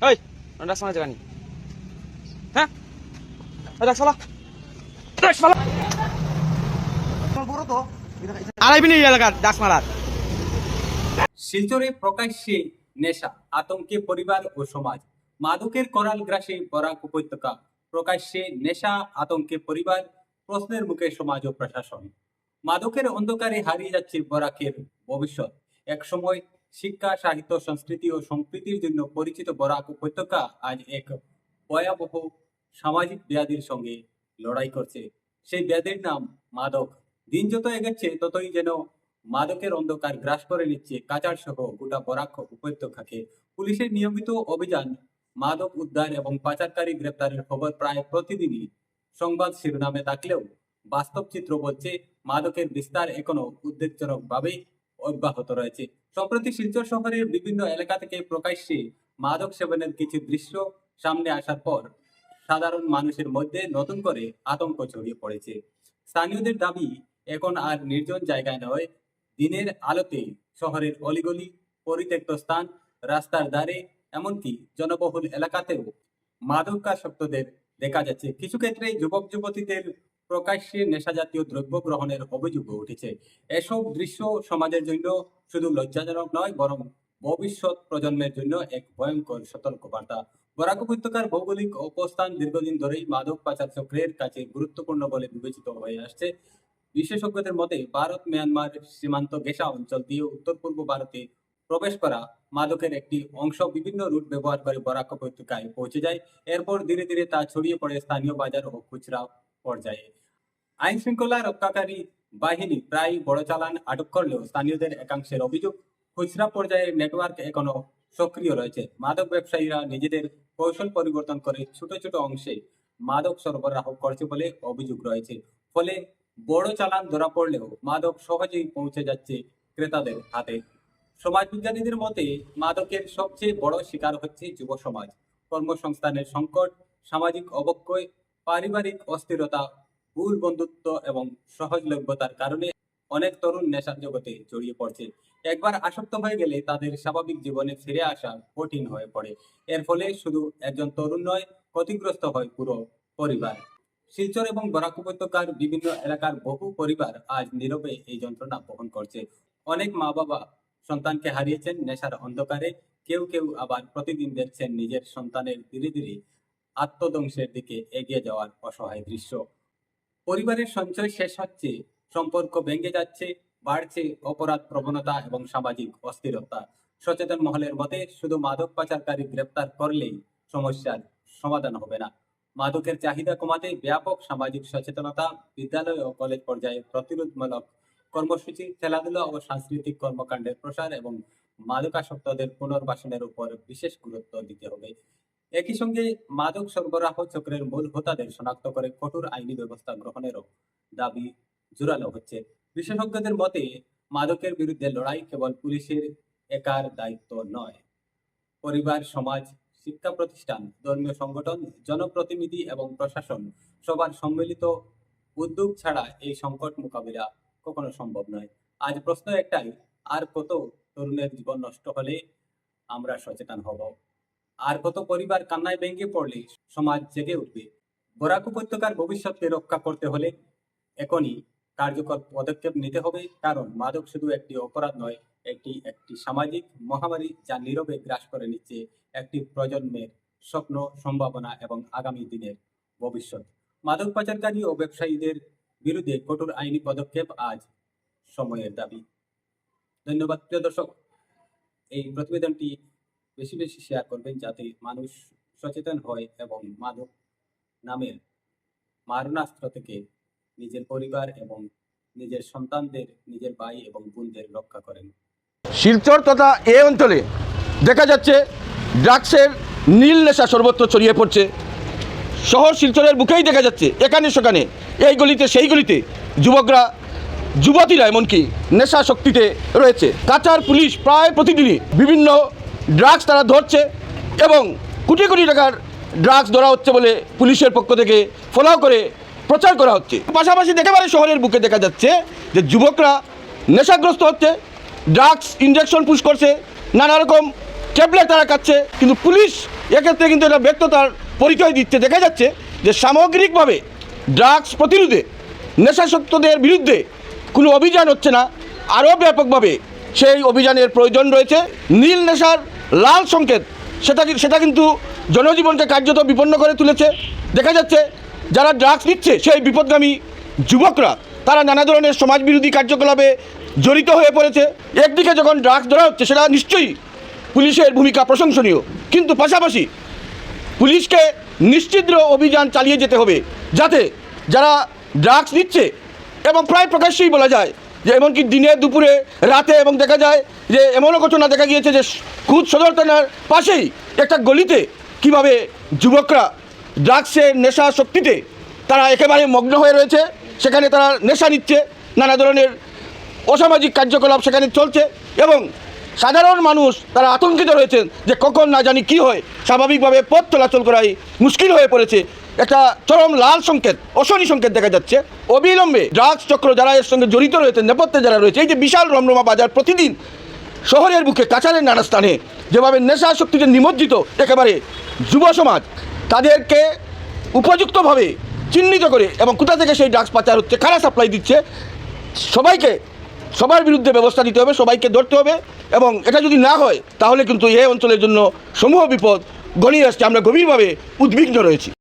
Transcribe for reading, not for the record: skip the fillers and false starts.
ওই ড্রাগস মারা জানি হ্যাঁ ড্রাগস ফালা ড্রাগস ফালা বড় তো আড়াইবি নি এলাকার ড্রাগস মারার। শিলচরে প্রকাশ্যে নেশা আতঙ্কে পরিবার ও সমাজ। মাদকের করাল গ্রাসে বরাক উপত্যকা, প্রকাশ্যে নেশা আতঙ্কে পরিবার, প্রশ্নের মুখে সমাজ ও প্রশাসন। মাদকের অন্ধকারে হারিয়ে যাচ্ছে বরাকের ভবিষ্যৎ। এক সময় শিক্ষা, সাহিত্য, সংস্কৃতি ও সম্প্রীতির জন্য পরিচিত বরাক উপত্যকা আজ এক ভয়াবহ সামাজিক ব্যাধির সঙ্গে লড়াই করছে। সেই ব্যাধির নাম মাদক। দিন যত এগোচ্ছে ততই যেন মাদকের অন্ধকার গ্রাস করে নিচ্ছে কাচার সহ গোটা বরাক উপত্যকাকে। পুলিশের নিয়মিত অভিযান, মাদক উদ্ধার এবং পাচারকারী গ্রেপ্তারের খবর প্রায় প্রতিদিনই সংবাদ শিরোনামে থাকলেও বাস্তব চিত্র বলছে মাদকের বিস্তার এখনো উদ্বেগজনকভাবে অব্যাহত রয়েছে। সম্প্রতি শিলচর শহরের বিভিন্ন এলাকা থেকে প্রকাশ্যে মাদক সেবনের কিছু দৃশ্য সামনে আসার পর সাধারণ মানুষের মধ্যে নতুন করে আতঙ্ক ছড়িয়ে পড়েছে। স্থানীয়দের দাবি, এখন আর নির্জন জায়গায় নয়, দিনের আলোতে শহরের অলিগলি, পরিত্যক্ত স্থান, রাস্তার ধারে, এমনকি জনবহুল এলাকাতেও মাদকাসক্তদের দেখা যাচ্ছে। কিছু ক্ষেত্রে যুবক যুবতীদের প্রকাশ্যে নেশাজাতীয় দ্রব্য গ্রহণের অভিযোগ উঠেছে। এসব দৃশ্য সমাজের জন্য শুধু লজ্জাজনক নয়, বরং ভবিষ্যৎ প্রজন্মের জন্য এক ভয়ঙ্কর সতর্কবার্তা। বরাক উপত্যকার ভৌগোলিক অবস্থান দীর্ঘদিন ধরেই মাদক পাচার চক্রের কাছে গুরুত্বপূর্ণ বলে বিবেচিত হয়ে আসছে। বিশেষজ্ঞদের মতে ভারত মিয়ানমার সীমান্ত ঘেঁষা অঞ্চল দিয়ে উত্তর পূর্ব ভারতে প্রবেশ করা মাদকের একটি অংশ বিভিন্ন রুট ব্যবহার করে বরাক উপত্যকায় পৌঁছে যায়। এরপর ধীরে ধীরে তা ছড়িয়ে পড়ে স্থানীয় বাজার ও খুচরা পর্যায়ে। আইন শৃঙ্খলা রক্ষাকারী বাহিনী প্রায় বড় চালান আটক করলেও স্থানীয়দের একাংশের অভিযোগ, খুচরা পর্যায়ের নেটওয়ার্ক এখনো সক্রিয় রয়েছে। মাদক ব্যবসায়ীরা নিজেদের কৌশল পরিবর্তন করে ছোট ছোট অংশে মাদক সরবরাহ করছে বলে অভিযোগ রয়েছে। ফলে বড় চালান ধরা পড়লেও মাদক সহজেই পৌঁছে যাচ্ছে ক্রেতাদের হাতে। সমাজবিজ্ঞানীদের মতে মাদকের সবচেয়ে বড় শিকার হচ্ছে যুব সমাজ। কর্মসংস্থানের সংকট, সামাজিক অবক্ষয়, পারিবারিক অস্থিরতা, ভুল বন্ধুত্ব এবং সহজলভ্যতার কারণে অনেক তরুণ নেশার জগতে জড়িয়ে পড়ছে। একবার আসক্ত হয়ে গেলে তাদের স্বাভাবিক জীবনে ফিরে আসা কঠিন হয়ে পড়ে। এর ফলে শুধু একজন তরুণ নয়, ক্ষতিগ্রস্ত হয় পুরো পরিবার। শিলচর এবং বরাক উপত্যকার বিভিন্ন এলাকার বহু পরিবার আজ নীরবে এই যন্ত্রণা বহন করছে। অনেক মা বাবা সন্তানকে হারিয়েছেন নেশার অন্ধকারে। কেউ কেউ আবার প্রতিদিন দেখছেন নিজের সন্তানের ধীরে ধীরে আত্মধ্বংসের দিকে এগিয়ে যাওয়ার অসহায় দৃশ্য। পরিবারের সঞ্চয় শেষ হচ্ছে, সম্পর্ক ভেঙে যাচ্ছে, বাড়ছে অপরাধ প্রবণতা এবং সামাজিক অস্থিরতা। সচেতন মহলের মতে শুধু মাদক পাচারকারী গ্রেপ্তার করলেই সমস্যার সমাধান হবে না। মাদকের চাহিদা কমাতে ব্যাপক সামাজিক সচেতনতা, বিদ্যালয় ও কলেজ পর্যায়ে প্রতিরোধমূলক কর্মসূচি, খেলাধুলা ও সাংস্কৃতিক কর্মকাণ্ডের প্রসার এবং মাদকাসক্তদের পুনর্বাসনের উপর বিশেষ গুরুত্ব দিতে হবে। একই সঙ্গে মাদক সরবরাহ চক্রের মূল হোতাদের শনাক্ত করে কঠোর আইনি ব্যবস্থা গ্রহণেরও দাবি জোরালো হচ্ছে। বিশেষজ্ঞদের মতে মাদকের বিরুদ্ধে লড়াই কেবল পুলিশের একার দায়িত্ব নয়। পরিবার, সমাজ, শিক্ষা প্রতিষ্ঠান, ধর্মীয় সংগঠন, জনপ্রতিনিধি এবং প্রশাসন সবার সম্মিলিত উদ্যোগ ছাড়া এই সংকট মোকাবিলা কখনো সম্ভব নয়। আজ প্রশ্ন একটাই, আর কত তরুণের জীবন নষ্ট হলে আমরা সচেতন হব? আর কত পরিবার কান্নায় ভেঙে পড়লে সমাজ জেগে উঠবে? বরাক উপত্যকার ভবিষ্যৎকে রক্ষা করতে হলে এখনই কার্যকর পদক্ষেপ নিতে হবে, কারণ মাদক শুধু একটি অপরাধ নয়, একটি সামাজিক মহামারী যা নীরবে গ্রাস করে নিচ্ছে একটি প্রজন্মের স্বপ্ন, সম্ভাবনা এবং আগামী দিনের ভবিষ্যৎ। মাদক পাচারকারী ও ব্যবসায়ীদের বিরুদ্ধে কঠোর আইনি পদক্ষেপ আজ সময়ের দাবি। ধন্যবাদ প্রিয় দর্শক। এই প্রতিবেদনটি বেশি বেশি শেয়ার করবেন যাতে মানুষ সচেতন হয় এবং মাদক নামের মারণাস্ত্র থেকে নিজের পরিবার এবং নিজের সন্তানদের, নিজের ভাই এবং বোনদের রক্ষা করেন। শিলচর তথা এ অঞ্চলে দেখা যাচ্ছে ড্রাগসের নীল নেশা সর্বত্র ছড়িয়ে পড়ছে। শহর শিলচরের বুকেই দেখা যাচ্ছে এখানে সেখানে, এই গলিতে সেই গলিতে যুবকরা, যুবতীরা এমনকি নেশা শক্তিতে রয়েছে। কাচার পুলিশ প্রায় প্রতিদিনই বিভিন্ন ড্রাগস তারা ধরছে এবং কোটি কোটি টাকার ড্রাগস ধরা হচ্ছে বলে পুলিশের পক্ষ থেকে ফলো করে প্রচার করা হচ্ছে। পাশাপাশি একেবারে শহরের বুকে দেখা যাচ্ছে যে যুবকরা নেশাগ্রস্ত হচ্ছে, ড্রাগস ইনজেকশন পুশ করছে, নানা রকম ট্যাবলেট তারা খাচ্ছে, কিন্তু পুলিশ এক্ষেত্রে কিন্তু এটা ব্যক্ততার পরিচয় দিচ্ছে। দেখা যাচ্ছে যে সামগ্রিকভাবে ড্রাগস প্রতিরোধে, নেশাসক্তদের বিরুদ্ধে কোনো অভিযান হচ্ছে না, আরও ব্যাপকভাবে সেই অভিযানের প্রয়োজন রয়েছে। নীল নেশার লাল সংকেত সেটা কিন্তু জনজীবনকে কার্যত বিপন্ন করে তুলেছে। দেখা যাচ্ছে যারা ড্রাগস নিচ্ছে সেই বিপদগামী যুবকরা তারা নানা ধরনের সমাজবিরোধী কার্যকলাপে জড়িত হয়ে পড়েছে। একদিকে যখন ড্রাগস ধরা হচ্ছে সেটা নিশ্চয়ই পুলিশের ভূমিকা প্রশংসনীয়, কিন্তু পাশাপাশি পুলিশকে নিশ্চিদ্র অভিযান চালিয়ে যেতে হবে যাতে যারা ড্রাগস নিচ্ছে, এবং প্রায় প্রকাশ্যেই বলা যায় যে এমনকি দিনে দুপুরে রাতে, এবং দেখা যায় যে এমনও ঘটনা দেখা গিয়েছে যে খুদ সদর থানার পাশেই একটা গলিতে কীভাবে যুবকরা ড্রাগসের নেশা শক্তিতে তারা একেবারে মগ্ন হয়ে রয়েছে। সেখানে তারা নেশা নিচ্ছে, নানা ধরনের অসামাজিক কার্যকলাপ সেখানে চলছে, এবং সাধারণ মানুষ তারা আতঙ্কিত রয়েছেন যে কখন না জানি কী হয়, স্বাভাবিকভাবে পথ চলাচল করাই মুশকিল হয়ে পড়েছে। একটা চরম লাল সংকেত, অশনি সংকেত দেখা যাচ্ছে। অবিলম্বে ড্রাগস চক্র যারা এর সঙ্গে জড়িত রয়েছে, নেপথ্যে যারা রয়েছে, এই যে বিশাল রমরমা বাজার প্রতিদিন শহরের বুকে কাছাড়ের নানা স্থানে যেভাবে নেশা শক্তিতে নিমজ্জিত একেবারে যুব সমাজ, তাদেরকে উপযুক্তভাবে চিহ্নিত করে এবং কোথা থেকে সেই ড্রাগস পাচার হচ্ছে, কারা সাপ্লাই দিচ্ছে, সবার বিরুদ্ধে ব্যবস্থা নিতে হবে, সবাইকে ধরতে হবে। এবং এটা যদি না হয় তাহলে কিন্তু এই অঞ্চলের জন্য সমূহ বিপদ ঘনিয়ে আসছে। আমরা গভীরভাবে উদ্বিগ্ন রয়েছি।